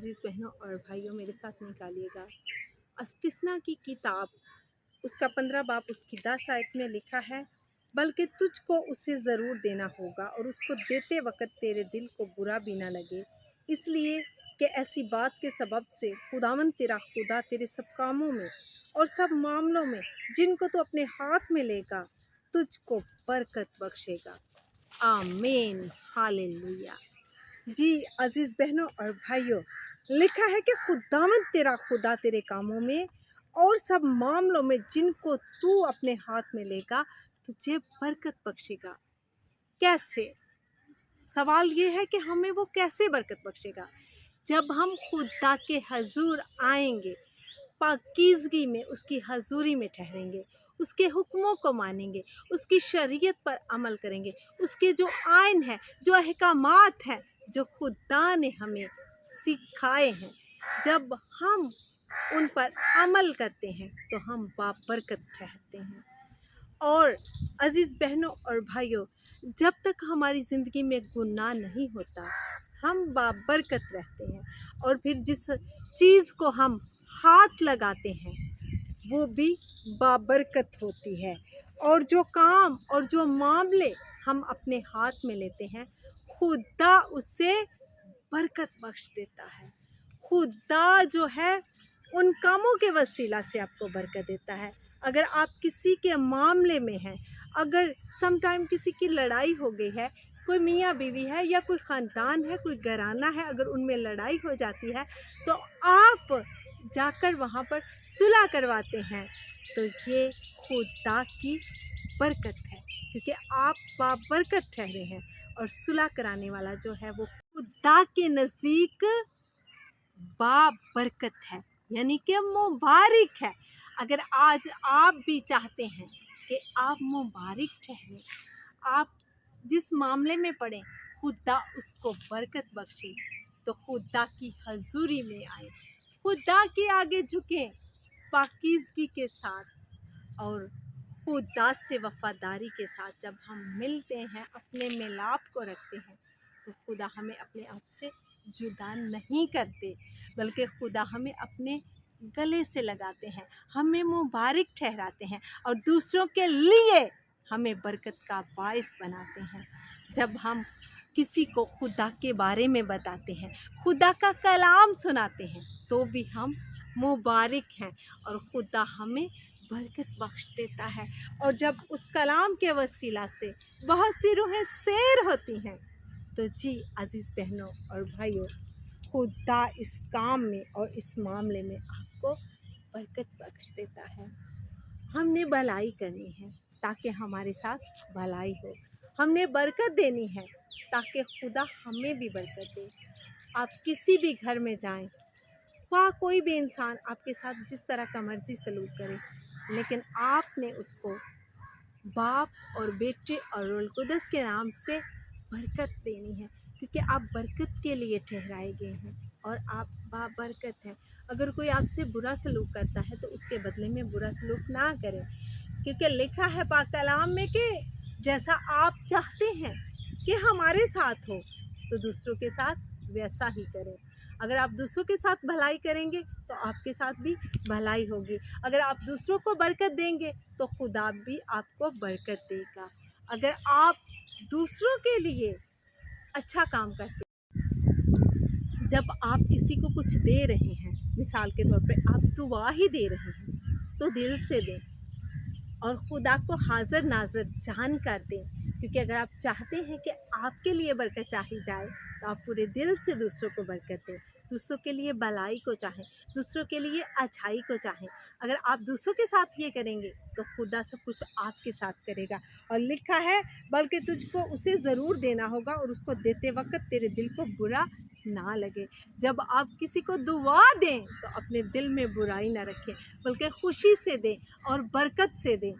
अज़ीज़ बहनों और भाइयों मेरे साथ निकालिएगा इस्तिस्ना की किताब, उसका 15 बाब उसकी 10 आयत में लिखा है, बल्कि तुझको उसे ज़रूर देना होगा और उसको देते वक़्त तेरे दिल को बुरा भी ना लगे, इसलिए कि ऐसी बात के सबब से खुदावंद तेरा खुदा तेरे सब कामों में और सब मामलों में जिनको तो अपने हाथ में लेगा तुझको बरकत बख्शेगा। आमीन, हालेलुया। जी अज़ीज़ बहनों और भाइयों, लिखा है कि खुदावंद तेरा खुदा तेरे कामों में और सब मामलों में जिनको तू अपने हाथ में लेगा तुझे बरकत बख्शेगा। कैसे? सवाल ये है कि हमें वो कैसे बरकत बख्शेगा? जब हम खुदा के हजूर आएंगे, पाकीज़गी में उसकी हजूरी में ठहरेंगे, उसके हुक्मों को मानेंगे, उसकी शरीयत पर अमल करेंगे, उसके जो आइन है, जो अहकामात हैं, जो खुदा ने हमें सिखाए हैं, जब हम उन पर अमल करते हैं तो हम बाबरकत ठहरते हैं। और अज़ीज़ बहनों और भाइयों, जब तक हमारी ज़िंदगी में गुनाह नहीं होता हम बाबरकत रहते हैं, और फिर जिस चीज़ को हम हाथ लगाते हैं वो भी बाबरकत होती है, और जो काम और जो मामले हम अपने हाथ में लेते हैं खुदा उससे बरकत बख्श देता है। खुदा जो है उन कामों के वसीला से आपको बरकत देता है। अगर आप किसी के मामले में हैं, अगर समटाइम किसी की लड़ाई हो गई है, कोई मियाँ बीवी है या कोई ख़ानदान है, कोई घराना है, अगर उनमें लड़ाई हो जाती है तो आप जाकर वहाँ पर सुलह करवाते हैं, तो ये खुदा की बरकत है, क्योंकि आप बाबरकत ठहरे हैं। और सुलह कराने वाला जो है वो खुदा के नज़दीक बाबरकत है, यानी कि मुबारक है। अगर आज आप भी चाहते हैं कि आप मुबारक ठहरें, आप जिस मामले में पड़े खुदा उसको बरकत बख्शे, तो खुदा की हजूरी में आए, खुदा के आगे झुकें पाकीज़गी के साथ, और खुदा से वफ़ादारी के साथ जब हम मिलते हैं, अपने मिलाप को रखते हैं, तो खुदा हमें अपने आप से जुदा नहीं करते, बल्कि खुदा हमें अपने गले से लगाते हैं, हमें मुबारक ठहराते हैं और दूसरों के लिए हमें बरकत का बाइस बनाते हैं। जब हम किसी को खुदा के बारे में बताते हैं, खुदा का कलाम सुनाते हैं, तो भी हम मुबारक हैं और खुदा हमें बरकत बख्श देता है। और जब उस कलाम के वसीला से बहुत सी रूहें सैर होती हैं, तो जी अज़ीज़ बहनों और भाइयों, खुदा इस काम में और इस मामले में आपको बरकत बख्श देता है। हमने भलाई करनी है ताकि हमारे साथ भलाई हो, हमने बरकत देनी है ताकि खुदा हमें भी बरकत दे। आप किसी भी घर में जाएं, ख्वाह कोई भी इंसान आपके साथ जिस तरह का मर्ज़ी सलूक करे, लेकिन आपने उसको बाप और बेटे और रूह कुदस के नाम से बरकत देनी है, क्योंकि आप बरकत के लिए ठहराए गए हैं और आप बाबरकत हैं। अगर कोई आपसे बुरा सलूक करता है तो उसके बदले में बुरा सलूक ना करें, क्योंकि लिखा है पाक कलाम में कि जैसा आप चाहते हैं कि हमारे साथ हो तो दूसरों के साथ वैसा ही करें। अगर आप दूसरों के साथ भलाई करेंगे तो आपके साथ भी भलाई होगी। अगर आप दूसरों को बरकत देंगे तो खुदा भी आपको बरकत देगा। अगर आप दूसरों के लिए अच्छा काम करते, जब आप किसी को कुछ दे रहे हैं, मिसाल के तौर पे आप दुआ ही दे रहे हैं, तो दिल से दें और खुदा को हाज़िर नाज़िर जान कर दें, क्योंकि अगर आप चाहते हैं कि आपके लिए बरकत चाही जाए तो आप पूरे दिल से दूसरों को बरकत दें, दूसरों के लिए भलाई को चाहें, दूसरों के लिए अच्छाई को चाहें। अगर आप दूसरों के साथ ये करेंगे तो खुदा सब कुछ आपके साथ करेगा। और लिखा है, बल्कि तुझको उसे ज़रूर देना होगा और उसको देते वक्त तेरे दिल को बुरा ना लगे। जब आप किसी को दुआ दें तो अपने दिल में बुराई ना रखें, बल्कि खुशी से दें और बरकत से दें।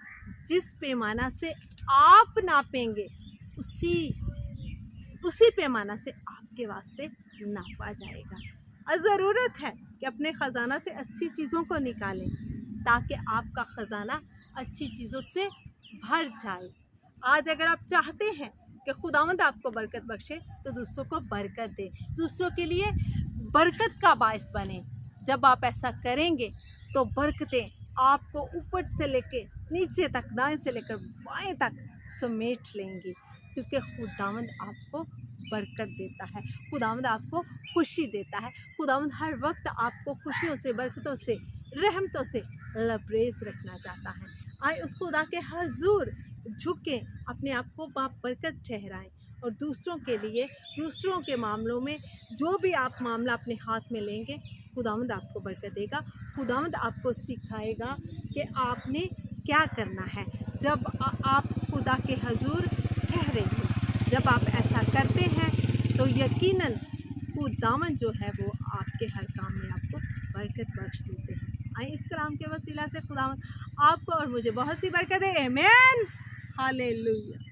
जिस पैमाना से आप नापेंगे उसी पैमाना से आपके वास्ते नापा जाएगा। और ज़रूरत है कि अपने ख़जाना से अच्छी चीज़ों को निकालें, ताकि आपका ख़जाना अच्छी चीज़ों से भर जाए। आज अगर आप चाहते हैं कि खुदावंद आपको बरकत बख्शे तो दूसरों को बरकत दें, दूसरों के लिए बरकत का बायस बने। जब आप ऐसा करेंगे तो बरकतें आपको ऊपर से लेके नीचे तक, दाएं से लेकर बाएं तक समेट लेंगी, क्योंकि खुदावंद आपको बरकत देता है, खुदावंद आपको खुशी देता है। खुदावंद हर वक्त आपको खुशियों से, बरकतों से, रहमतों से लबरेज रखना चाहता है। आए उस खुदा के हजूर झुकें, अपने आप को बाप बरकत ठहराएं और दूसरों के लिए, दूसरों के मामलों में जो भी आप मामला अपने हाथ में लेंगे, खुदावंद आपको बरकत देगा। खुदावंद आपको सिखाएगा कि आपने क्या करना है जब आप खुदा के हजूर ठहरेंगे। जब आप ऐसा करते हैं तो यकीनन खुदावंद जो है वो आपके हर काम में आपको बरकत बख्श देते हैं। आए इस कलाम के वसीला से खुदावंद आपको और मुझे बहुत सी बरकत है। आमीन, हालेलुया।